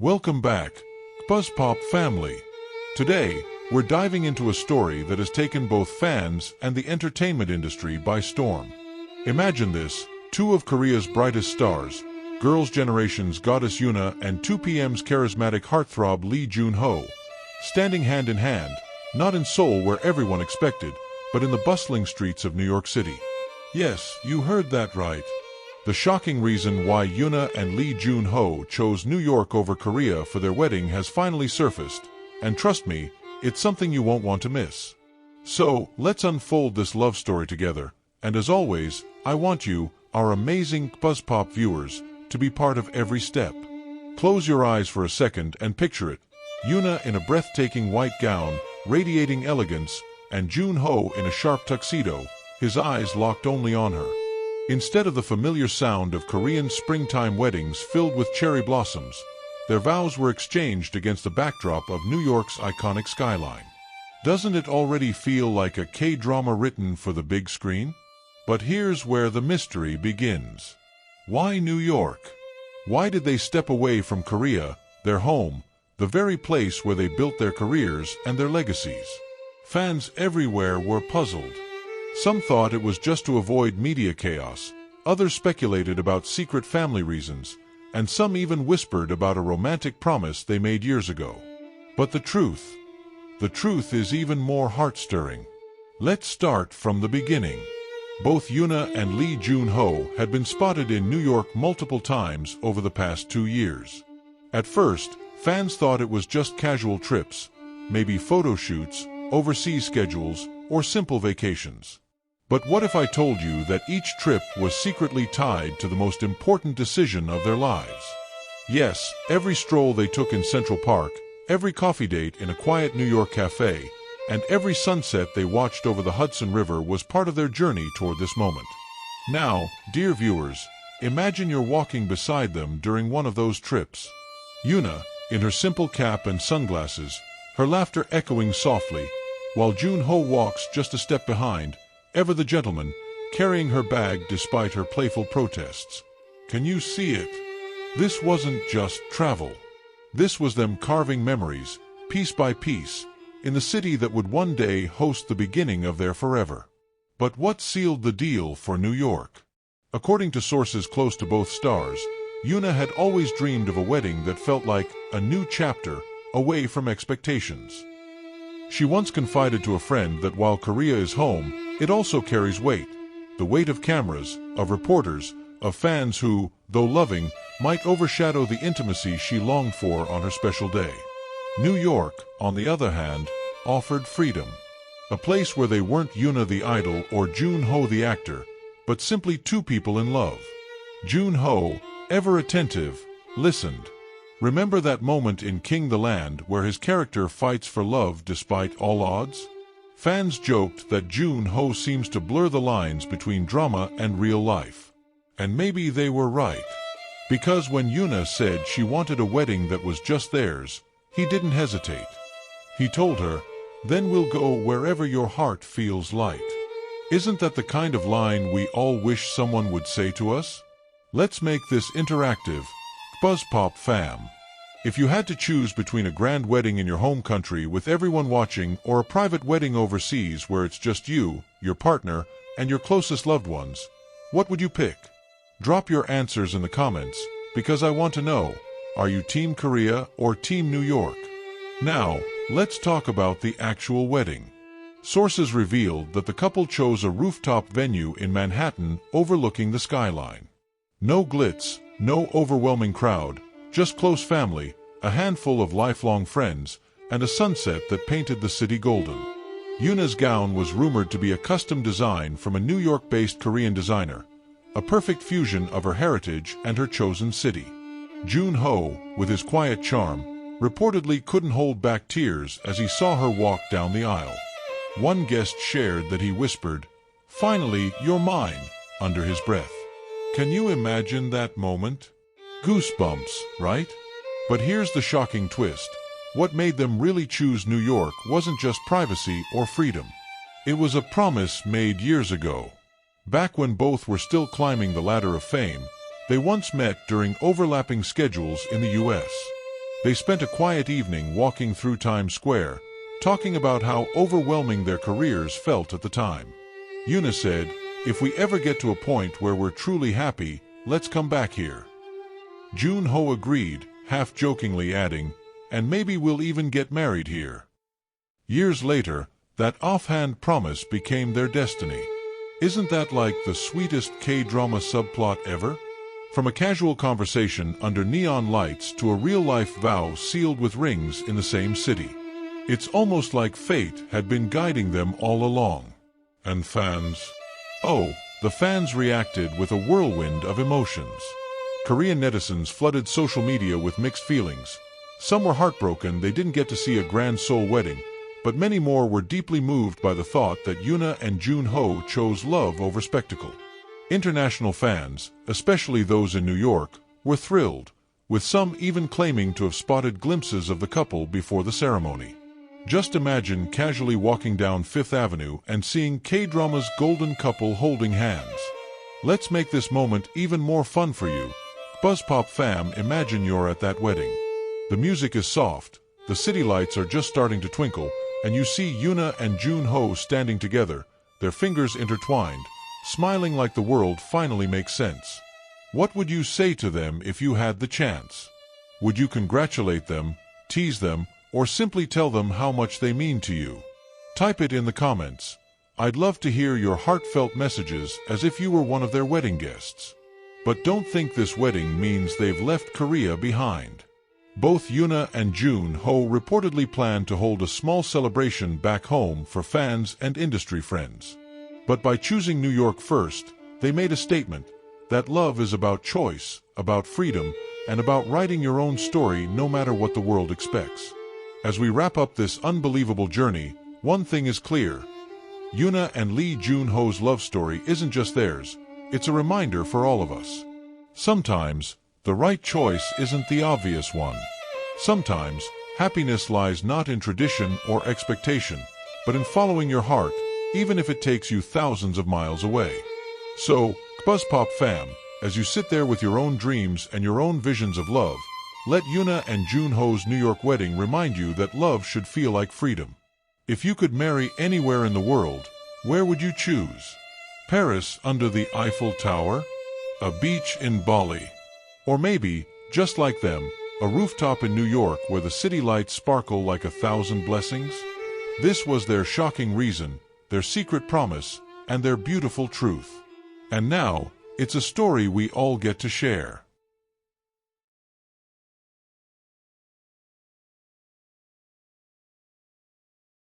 Welcome back, KBUZZPOP family. Today, we're diving into a story that has taken both fans and the entertainment industry by storm. Imagine this, two of Korea's brightest stars, Girls' Generation's goddess Yoona and 2PM's charismatic heartthrob Lee Jun-ho, standing hand in hand, not in Seoul where everyone expected, but in the bustling streets of New York City. Yes, you heard that right. The shocking reason why Yoona and Lee Jun-ho chose New York over Korea for their wedding has finally surfaced, and trust me, it's something you won't want to miss. So, let's unfold this love story together, and as always, I want you, our amazing KBUZZPOP viewers, to be part of every step. Close your eyes for a second and picture it. Yoona in a breathtaking white gown, radiating elegance, and Jun-ho in a sharp tuxedo, his eyes locked only on her. Instead of the familiar sound of Korean springtime weddings filled with cherry blossoms, their vows were exchanged against the backdrop of New York's iconic skyline. Doesn't it already feel like a K-drama written for the big screen? But here's where the mystery begins. Why New York? Why did they step away from Korea, their home, the very place where they built their careers and their legacies? Fans everywhere were puzzled. Some thought it was just to avoid media chaos, others speculated about secret family reasons, and some even whispered about a romantic promise they made years ago. But the truth is even more heart-stirring. Let's start from the beginning. Both Yoona and Lee Jun-ho had been spotted in New York multiple times over the past 2 years. At first, fans thought it was just casual trips, maybe photo shoots, overseas schedules, or simple vacations. But what if I told you that each trip was secretly tied to the most important decision of their lives? Yes, every stroll they took in Central Park, every coffee date in a quiet New York cafe, and every sunset they watched over the Hudson River was part of their journey toward this moment. Now, dear viewers, imagine you're walking beside them during one of those trips. Yoona, in her simple cap and sunglasses, her laughter echoing softly, while Jun-ho walks just a step behind, ever the gentleman, carrying her bag despite her playful protests. Can you see it? This wasn't just travel. This was them carving memories, piece by piece, in the city that would one day host the beginning of their forever. But what sealed the deal for New York? According to sources close to both stars, Yoona had always dreamed of a wedding that felt like a new chapter, away from expectations. She once confided to a friend that while Korea is home, it also carries weight. The weight of cameras, of reporters, of fans who, though loving, might overshadow the intimacy she longed for on her special day. New York, on the other hand, offered freedom. A place where they weren't Yoona the idol or Jun-ho the actor, but simply two people in love. Jun-ho, ever attentive, listened. Remember that moment in King the Land where his character fights for love despite all odds? Fans joked that Jun-ho seems to blur the lines between drama and real life. And maybe they were right. Because when Yoona said she wanted a wedding that was just theirs, he didn't hesitate. He told her, "Then we'll go wherever your heart feels light." Isn't that the kind of line we all wish someone would say to us? Let's make this interactive, KBUZZPOP fam. If you had to choose between a grand wedding in your home country with everyone watching or a private wedding overseas where it's just you, your partner, and your closest loved ones, what would you pick? Drop your answers in the comments, because I want to know, are you Team Korea or Team New York? Now, let's talk about the actual wedding. Sources revealed that the couple chose a rooftop venue in Manhattan overlooking the skyline. No glitz, no overwhelming crowd, just close family, a handful of lifelong friends, and a sunset that painted the city golden. Yoona's gown was rumored to be a custom design from a New York-based Korean designer, a perfect fusion of her heritage and her chosen city. Jun-ho, with his quiet charm, reportedly couldn't hold back tears as he saw her walk down the aisle. One guest shared that he whispered, "Finally, you're mine," under his breath. Can you imagine that moment? Goosebumps, right? But here's the shocking twist. What made them really choose New York wasn't just privacy or freedom. It was a promise made years ago. Back when both were still climbing the ladder of fame, they once met during overlapping schedules in the U.S. They spent a quiet evening walking through Times Square, talking about how overwhelming their careers felt at the time. Yoona said, "If we ever get to a point where we're truly happy, let's come back here." Jun-ho agreed, half-jokingly adding, "And maybe we'll even get married here." Years later, that offhand promise became their destiny. Isn't that like the sweetest K-drama subplot ever? From a casual conversation under neon lights to a real-life vow sealed with rings in the same city. It's almost like fate had been guiding them all along. And fans? Oh, the fans reacted with a whirlwind of emotions. Korean netizens flooded social media with mixed feelings. Some were heartbroken they didn't get to see a grand Seoul wedding, but many more were deeply moved by the thought that Yoona and Jun-ho chose love over spectacle. International fans, especially those in New York, were thrilled, with some even claiming to have spotted glimpses of the couple before the ceremony. Just imagine casually walking down Fifth Avenue and seeing K-drama's golden couple holding hands. Let's make this moment even more fun for you. KBUZZPOP fam, imagine you're at that wedding. The music is soft, the city lights are just starting to twinkle, and you see Yoona and Jun-ho standing together, their fingers intertwined, smiling like the world finally makes sense. What would you say to them if you had the chance? Would you congratulate them, tease them, or simply tell them how much they mean to you? Type it in the comments. I'd love to hear your heartfelt messages as if you were one of their wedding guests. But don't think this wedding means they've left Korea behind. Both Yoona and Jun-ho reportedly plan to hold a small celebration back home for fans and industry friends. But by choosing New York first, they made a statement that love is about choice, about freedom, and about writing your own story no matter what the world expects. As we wrap up this unbelievable journey, one thing is clear. Yoona and Lee Jun-ho's love story isn't just theirs, it's a reminder for all of us. Sometimes, the right choice isn't the obvious one. Sometimes, happiness lies not in tradition or expectation, but in following your heart, even if it takes you thousands of miles away. So, KBUZZPOP fam, as you sit there with your own dreams and your own visions of love, let Yoona and Jun-ho's New York wedding remind you that love should feel like freedom. If you could marry anywhere in the world, where would you choose? Paris under the Eiffel Tower? A beach in Bali? Or maybe, just like them, a rooftop in New York where the city lights sparkle like 1,000 blessings? This was their shocking reason, their secret promise, and their beautiful truth. And now, it's a story we all get to share.